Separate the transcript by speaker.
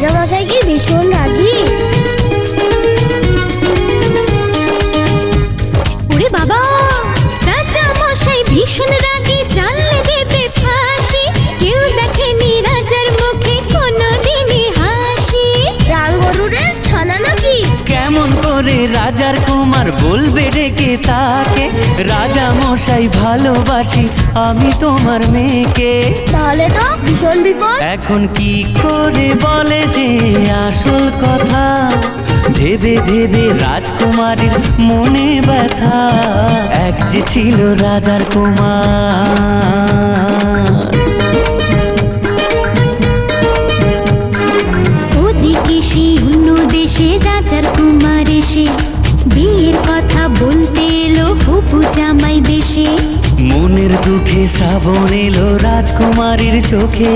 Speaker 1: রাজামশাই কি ভীষণ রাগী?
Speaker 2: ওরে বাবা, রাজামশাই ভীষণ রাগী, জানলে দেবে ফাঁসি। কেউ দেখেনি রাজার মুখে কোনোদিনই হাসি।
Speaker 1: রাঙ্গরুরের ছানা নাকি?
Speaker 3: কেমন করে রাজার কুমার বলবে ডেকে তাকে, রাজা মশাই ভালোবাসি আমি তোমার মেয়েকে।
Speaker 1: তাহলে তো ভীষণ বিপদ।
Speaker 3: এখন কি করে বলে সে আসল কথা, ভেবে ভেবে রাজকুমারীর মনে ব্যথা। এক যে ছিল রাজার কুমার।
Speaker 2: ওদিকে সেই অন্য দেশে রাজার কুমার এসে বিয়ের কথা বলতে এলো হবু জামাই বেশে।
Speaker 3: মনের দুঃখে শ্রাবণ এলো রাজকুমারীর চোখে।